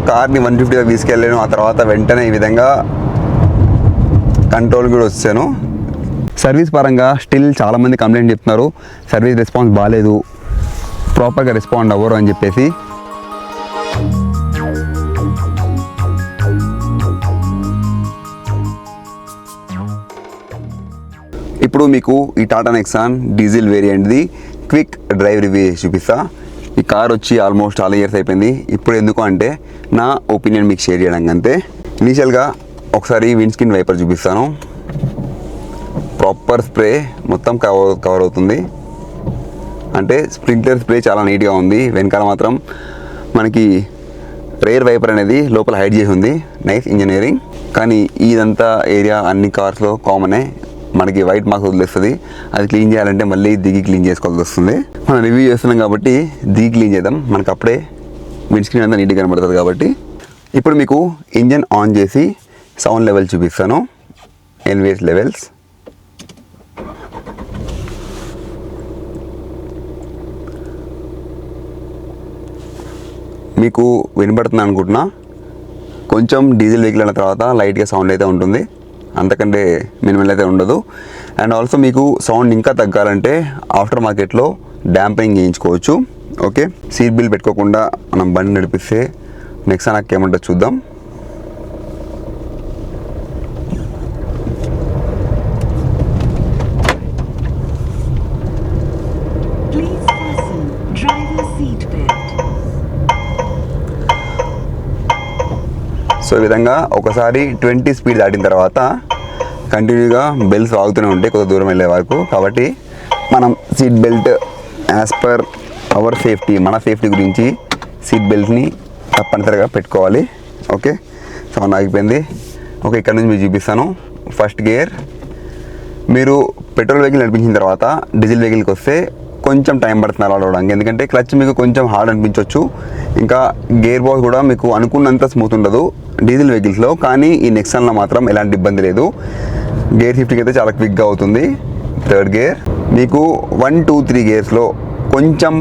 కార్ని 150 దాకా తీసుకెళ్ళాను. ఆ తర్వాత వెంటనే ఈ విధంగా కంట్రోల్ కూడా వచ్చాను. సర్వీస్ పరంగా స్టిల్ చాలామంది కంప్లైంట్ చెప్తున్నారు, సర్వీస్ రెస్పాన్స్ బాగాలేదు, ప్రాపర్గా రెస్పాండ్ అవ్వరు అని చెప్పేసి. ఇప్పుడు మీకు ఈ టాటా నెక్సాన్ డీజిల్ వేరియంట్ది క్విక్ డ్రైవ్ రివ్యూ చూపిస్తా. ఈ కార్ వచ్చి ఆల్మోస్ట్ చాలా ఇయర్స్ అయిపోయింది. ఇప్పుడు ఎందుకు అంటే నా ఒపీనియన్ మీకు షేర్ చేయడానికి అంతే. ఇనీషియల్గా ఒకసారి విండ్ స్క్రీన్ వైపర్ చూపిస్తాను. ప్రాపర్ స్ప్రే మొత్తం కవర్ అవుతుంది, అంటే స్ప్రింక్లర్ స్ప్రే చాలా నీట్గా ఉంది. వెనకాల మాత్రం మనకి రేర్ వైపర్ అనేది లోపల హైడ్ చేసి ఉంది. Nice engineering. కానీ ఇదంతా ఏరియా అన్ని కార్స్లో కామనే, మనకి వైట్ మార్క్స్ వదిలేస్తుంది. అది క్లీన్ చేయాలంటే మళ్ళీ దిగి క్లీన్ చేసుకోవాల్సి వస్తుంది. మనం రివ్యూ చేస్తున్నాం కాబట్టి దిగి క్లీన్ చేద్దాం, మనకు అప్పుడే విండ్ స్క్రీన్ అంతా నీట్గా కనబడుతుంది కాబట్టి. ఇప్పుడు మీకు ఇంజన్ ఆన్ చేసి సౌండ్ లెవెల్ చూపిస్తాను. ఎన్విఎస్ లెవెల్స్ మీకు వినబడుతుంది అనుకుంటున్నా. కొంచెం డీజిల్ వెహికల్ అయిన తర్వాత లైట్గా సౌండ్ అయితే ఉంటుంది, అంతకంటే మినిమల్ అయితే ఉండదు. అండ్ ఆల్సో మీకు సౌండ్ ఇంకా తగ్గాలంటే ఆఫ్టర్ మార్కెట్లో డాంపరింగ్ చేయించుకోవచ్చు. ఓకే, సీట్ బెల్ట్ పెట్టుకోకుండా మనం బండి నడిపిస్తే నెక్సాన్ నాకు ఏమంటో చూద్దాం. సో ఈ విధంగా ఒకసారి 20 స్పీడ్ దాటిన తర్వాత కంటిన్యూగా బెల్స్ వాగుతూనే ఉంటాయి కొద్ది దూరం వెళ్ళే వరకు. కాబట్టి మనం seat belt as per hour safety, మన సేఫ్టీ గురించి సీట్ బెల్ట్ని తప్పనిసరిగా పెట్టుకోవాలి. ఓకే, సౌండ్ ఆగిపోయింది. ఓకే, ఇక్కడ నుంచి మీకు చూపిస్తాను. First gear. మీరు పెట్రోల్ వెహికల్ నడిపించిన తర్వాత డీజిల్ వెహికల్కి వస్తే కొంచెం టైం పడుతుంది అలా అవడానికి, ఎందుకంటే క్లచ్ మీకు కొంచెం హార్డ్ అనిపించవచ్చు. ఇంకా గేర్ బాక్స్ కూడా మీకు అనుకున్నంత స్మూత్ ఉండదు డీజిల్ వెహికల్స్లో. కానీ ఈ నెక్సాన్లో మాత్రం ఎలాంటి ఇబ్బంది లేదు. గేర్ షిఫ్టింగ్ అయితే చాలా క్విక్గా అవుతుంది. Third gear. మీకు 1, 2, 3 గేర్స్లో కొంచెం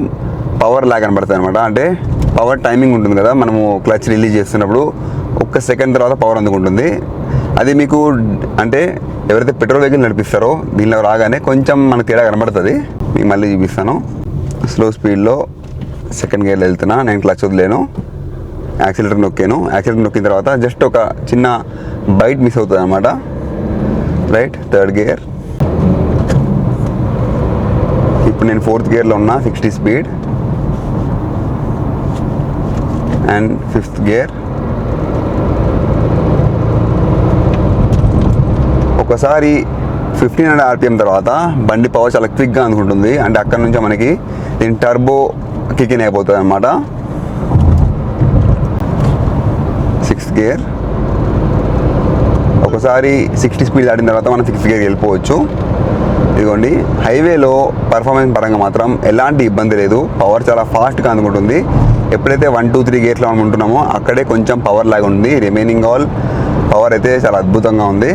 పవర్ లాగ్ కనబడుతుంది అనమాట. అంటే పవర్ టైమింగ్ ఉంటుంది కదా, మనము క్లచ్ రిలీజ్ చేస్తున్నప్పుడు 1 సెకండ్ తర్వాత పవర్ అందుకుంటుంది. అది మీకు అంటే ఎవరైతే పెట్రోల్ వెహికల్ నడిపిస్తారో దీనిలో రాగానే కొంచెం మనకు తేడా కనబడుతుంది. మీకు మళ్ళీ చూపిస్తాను. స్లో స్పీడ్లో సెకండ్ గేర్లో వెళ్తున్నా, నేను క్లచ్ వదిలేను, యాక్సిలేటర్ నొక్కాను. యాక్సిలేటర్ నొక్కిన తర్వాత జస్ట్ ఒక చిన్న బైట్ మిస్ అవుతుంది అనమాట. Right, third gear. ఇప్పుడు నేను 4th గేర్లో ఉన్నా, 60 స్పీడ్. And 5th gear. ఒకసారి 1500 RPM తర్వాత బండి పవర్ చాలా క్విక్గా అందుకుంటుంది. అంటే అక్కడ నుంచి మనకి దీని టర్బో కిక్ ఇన్ అయిపోతుంది అనమాట. 6th gear. ఒకసారి 60 స్పీడ్ దాటిన తర్వాత మనం 6th గేర్కి వెళ్ళిపోవచ్చు. ఇదిగోండి, హైవేలో పర్ఫార్మెన్స్ పరంగా మాత్రం ఎలాంటి ఇబ్బంది లేదు. పవర్ చాలా ఫాస్ట్గా అందుకుంటుంది. ఎప్పుడైతే 1, 2, 3 గేర్లో మనం ఉంటున్నామో అక్కడే కొంచెం పవర్ లాగా ఉంది. రిమైనింగ్ ఆల్ పవర్ అయితే చాలా అద్భుతంగా ఉంది.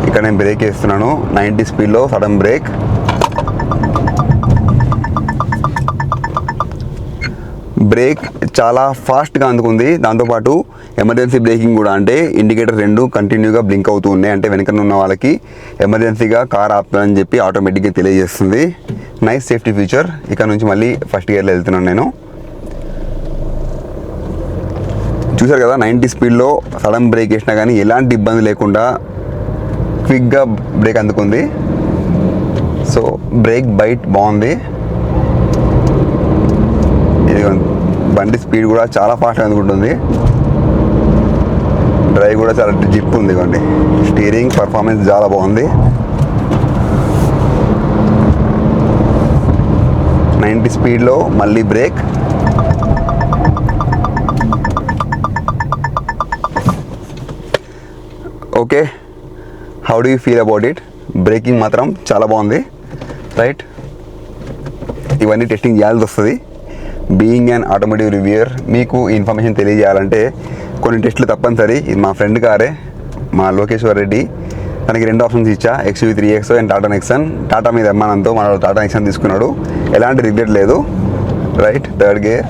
ఇక్కడ నేను బ్రేక్ వేస్తున్నాను 90 స్పీడ్లో, సడన్ బ్రేక్. బ్రేక్ చాలా ఫాస్ట్గా అందుకుంది. దాంతోపాటు ఎమర్జెన్సీ బ్రేకింగ్ కూడా, అంటే ఇండికేటర్ 2 కంటిన్యూగా బ్లింక్ అవుతూ ఉన్నాయి. అంటే వెనక ఉన్న వాళ్ళకి ఎమర్జెన్సీగా కార్ ఆపుతుందని చెప్పి ఆటోమేటిక్గా తెలియజేస్తుంది. Nice safety feature. ఇక్కడ నుంచి మళ్ళీ ఫస్ట్ గేర్లో వెళ్తున్నాను నేను. చూసారు కదా, 90 స్పీడ్లో సడన్ బ్రేక్ వేసినా కానీ ఎలాంటి ఇబ్బంది లేకుండా క్విక్గా బ్రేక్ అందుకుంది. సో బ్రేక్ బైట్ బాగుంది. ఇది బండి స్పీడ్ కూడా చాలా ఫాస్ట్గా అందుకుంటుంది. డ్రైవ్ కూడా చాలా జిప్ ఉంది. ఇవ్వండి, స్టీరింగ్ పర్ఫార్మెన్స్ చాలా బాగుంది. 90 స్పీడ్లో మళ్ళీ break. Okay, how do you feel about it? Breaking మాత్రం చాలా బాగుంది. రైట్, ఇవన్నీ టెస్టింగ్ చేయాల్సి వస్తుంది. బీయింగ్ అన్ ఆటోమోటివ్ రివ్యూయర్ మీకు ఇన్ఫర్మేషన్ తెలియజేయాలంటే కొన్ని టెస్టులు తప్పనిసరి. ఇది మా ఫ్రెండ్ కారే, మా లోకేశ్వర్ రెడ్డి. తనకి 2 ఆప్షన్స్ ఇచ్చా, XUV 3X and Tata Nexon. Tata మీద అమ్మానంతో మన టాటా నెక్సాన్ తీసుకున్నాడు, ఎలాంటి రిగ్రెట్ లేదు. Right, third gear.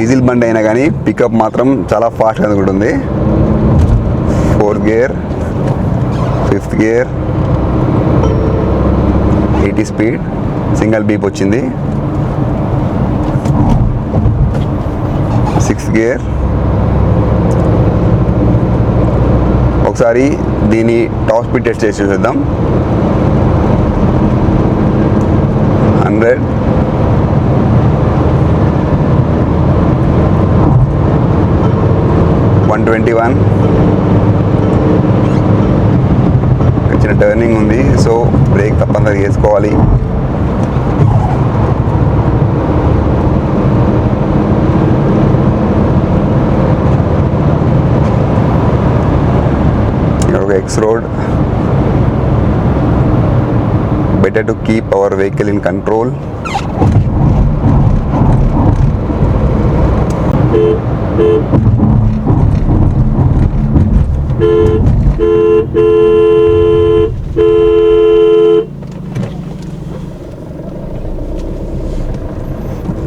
డీజిల్ బండి అయినా కానీ పికప్ మాత్రం చాలా ఫాస్ట్గా ఉంటుంది. 4th gear, 5th gear, 80 speed, single beep వచ్చింది. 6th gear. ఒకసారి దీని టాప్ స్పీడ్ టెస్ట్ చేసి చూద్దాం. 100, 121. చిన్న టర్నింగ్ ఉంది, సో బ్రేక్ తప్పనిసరిగా వేసుకోవాలి. ఇక్కడ ఒక X road. Better to keep our vehicle in control.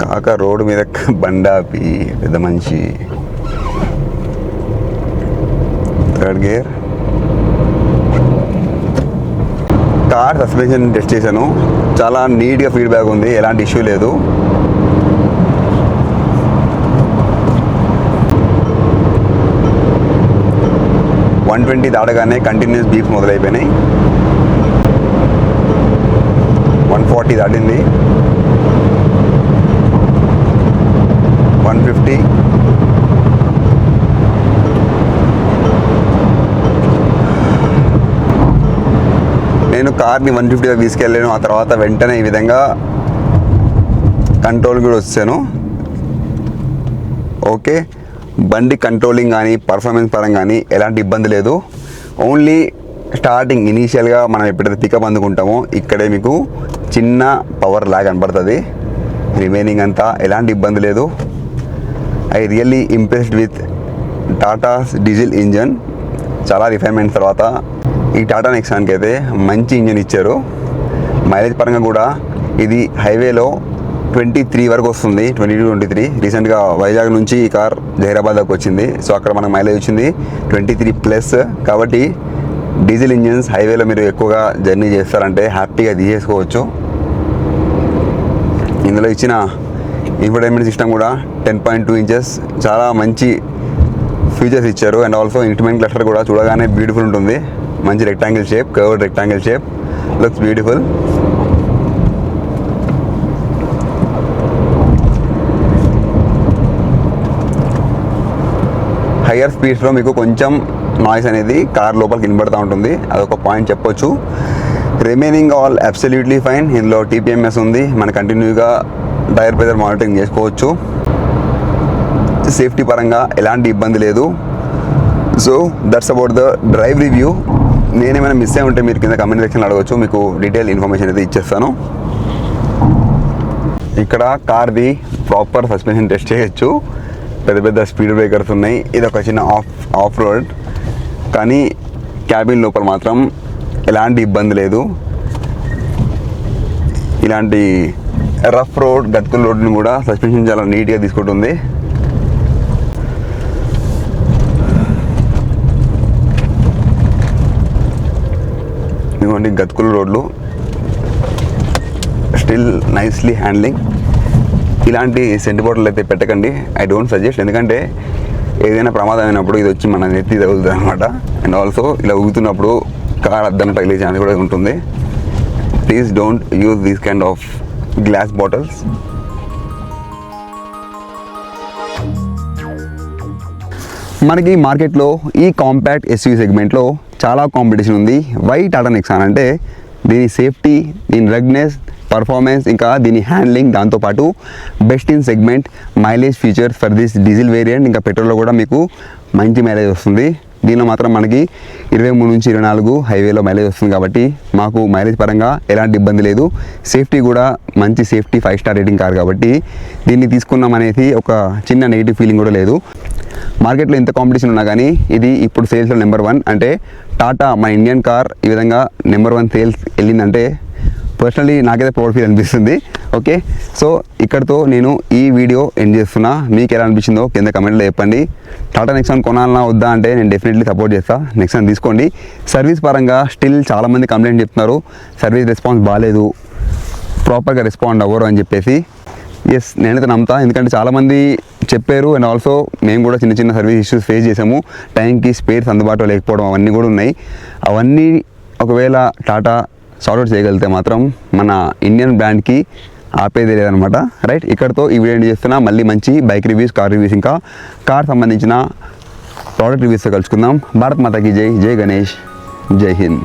కాక రోడ్డు మీద బండాపి పెద్ద మనిషి. 3rd gear. Car suspension test చేశాను, చాలా నీట్గా ఫీడ్బ్యాక్ ఉంది, ఎలాంటి ఇష్యూ లేదు. $120 దాటగానే కంటిన్యూస్ బీప్స్ మొదలైపోయినాయి. 140 దాటింది. 150. నేను కార్ని 150 తీసుకెళ్ళాను. ఆ తర్వాత వెంటనే ఈ విధంగా కంట్రోల్ కూడా వచ్చాను. ఓకే, బండి కంట్రోలింగ్ కానీ పర్ఫార్మెన్స్ పరంగా కానీ ఎలాంటి ఇబ్బంది లేదు. ఓన్లీ స్టార్టింగ్ ఇనీషియల్గా మనం ఎప్పుడైతే పికప్ అందుకుంటామో ఇక్కడే మీకు చిన్న పవర్ లాగ్ కనపడుతుంది. రిమైనింగ్ అంతా ఎలాంటి ఇబ్బంది లేదు. I really impressed with Tatas diesel engine. చాలా రిఫైన్మెంట్ తర్వాత ఈ టాటా నెక్సాన్కి అయితే మంచి ఇంజన్ ఇచ్చారు. మైలేజ్ పరంగా కూడా ఇది హైవేలో 23 వరకు వస్తుంది, 22-23. రీసెంట్గా వైజాగ్ నుంచి ఈ కార్ జహీరాబాద్ దాకా వచ్చింది, సో అక్కడ మనకు మైలేజ్ వచ్చింది 23+. కాబట్టి డీజిల్ ఇంజన్స్ హైవేలో మీరు ఎక్కువగా జర్నీ చేస్తారంటే హ్యాపీగా తీసేసుకోవచ్చు. ఇందులో ఇచ్చిన ఇన్ఫోటైన్మెంట్ సిస్టమ్ కూడా 10.2 ఇంచెస్, చాలా మంచి ఫీచర్స్ ఇచ్చారు. అండ్ ఆల్సో ఇన్స్ట్రుమెంట్ క్లస్టర్ కూడా చూడగానే బ్యూటిఫుల్ ఉంటుంది. మంచి rectangle shape, curved rectangle shape, looks beautiful. Higher స్పీడ్స్లో మీకు కొంచెం నాయిస్ అనేది కార్ లోపలికి వినబడుతూ ఉంటుంది, అదొక పాయింట్ చెప్పొచ్చు. Remaining all absolutely fine. ఇందులో TPMS ఉంది, మన కంటిన్యూగా టైర్ ప్రెజర్ మానిటరింగ్ చేసుకోవచ్చు. సేఫ్టీ పరంగా ఎలాంటి ఇబ్బంది లేదు. So that's about the drive review. నేనేమైనా మిస్ అయి ఉంటే మీరు కింద కమెంట్ సెక్షన్లో అడగచ్చు, మీకు డీటెయిల్ ఇన్ఫర్మేషన్ అయితే ఇచ్చేస్తాను. ఇక్కడ కార్ది ప్రాపర్ సస్పెన్షన్ టెస్ట్ చేయొచ్చు. పెద్ద పెద్ద స్పీడ్ బ్రేకర్స్ ఉన్నాయి. ఇది ఒక చిన్న ఆఫ్ రోడ్, కానీ క్యాబిన్ లోపల మాత్రం ఎలాంటి ఇబ్బంది లేదు. ఇలాంటి రఫ్ రోడ్, గతుకుల రోడ్ని కూడా సస్పెన్షన్ చాలా నీట్గా తీసుకుంటుంది. ఇదిగోండి గతుకుల రోడ్లు, స్టిల్ నైస్లీ హ్యాండ్లింగ్. ఇలాంటి సెంటు బాటిల్ అయితే పెట్టకండి, ఐ డోంట్ సజెస్ట్. ఎందుకంటే ఏదైనా ప్రమాదం అయినప్పుడు ఇది వచ్చి మన నెత్తి తగులుతుంది అనమాట. అండ్ ఆల్సో ఇలా ఊగుతున్నప్పుడు కార్ అద్దం తగిలే ఛాన్స్ కూడా ఉంటుంది. Please don't use these kind of glass bottles. మనకి మార్కెట్లో ఈ కాంపాక్ట్ SUV సెగ్మెంట్లో చాలా కాంపిటీషన్ ఉంది. వై టాటా నెక్సాన్ అంటే దీని సేఫ్టీ, దీని రగ్నెస్, పర్ఫార్మెన్స్, ఇంకా దీని హ్యాండ్లింగ్, దాంతోపాటు best in segment mileage features for this diesel variant. ఇంకా పెట్రోల్లో కూడా మీకు మంచి మైలేజ్ వస్తుంది. దీనిలో మాత్రం మనకి 23 నుంచి 24 హైవేలో మైలేజ్ వస్తుంది. కాబట్టి మాకు మైలేజ్ పరంగా ఎలాంటి ఇబ్బంది లేదు. సేఫ్టీ కూడా మంచి సేఫ్టీ, 5 స్టార్ రేటింగ్ కార్ కాబట్టి దీన్ని తీసుకున్నాం అనేది ఒక చిన్న నెగిటివ్ ఫీలింగ్ కూడా లేదు. మార్కెట్లో ఎంత కాంపిటీషన్ ఉన్నా కానీ ఇది ఇప్పుడు సేల్స్లో నెంబర్ 1. అంటే టాటా మన ఇండియన్ కార్ ఈ విధంగా నెంబర్ 1 సేల్స్ వెళ్ళిందంటే పర్సనలీ నాకైతే ప్రౌడ్ ఫీల్ అనిపిస్తుంది. ఓకే, సో ఇక్కడితో నేను ఈ వీడియో ఎండ్ చేస్తున్నా. మీకు ఎలా అనిపించిందో కింద కమెంట్లో చెప్పండి. టాటా నెక్సాన్ కొనాలన్నా వద్దా అంటే నేను డెఫినెట్లీ సపోర్ట్ చేస్తాను. నెక్సాన్ తీసుకోండి. సర్వీస్ పరంగా స్టిల్ చాలామంది కంప్లైంట్ చెప్తున్నారు, సర్వీస్ రెస్పాన్స్ బాగాలేదు, ప్రాపర్గా రెస్పాండ్ అవ్వరు అని చెప్పేసి. ఎస్, నేనైతే నమ్ముతా, ఎందుకంటే చాలామంది చెప్పారు. అండ్ ఆల్సో మేము కూడా చిన్న చిన్న సర్వీస్ ఇష్యూస్ ఫేస్ చేసాము. టైంకి స్పేర్స్ అందుబాటులో లేకపోవడం అవన్నీ కూడా ఉన్నాయి. అవన్నీ ఒకవేళ టాటా సార్ట్అవుట్ చేయగలిగితే మాత్రం మన ఇండియన్ బ్రాండ్కి ఆపేదే లేదనమాట. రైట్, ఇక్కడితో ఈ వీడియో చేస్తున్నా. మళ్ళీ మంచి బైక్ రివ్యూస్, కార్ రివ్యూస్, ఇంకా కార్ సంబంధించిన ప్రోడక్ట్ రివ్యూస్తో కలుసుకుందాం. భారత్ మాతాకి జై. జై గణేష్. జై హింద్.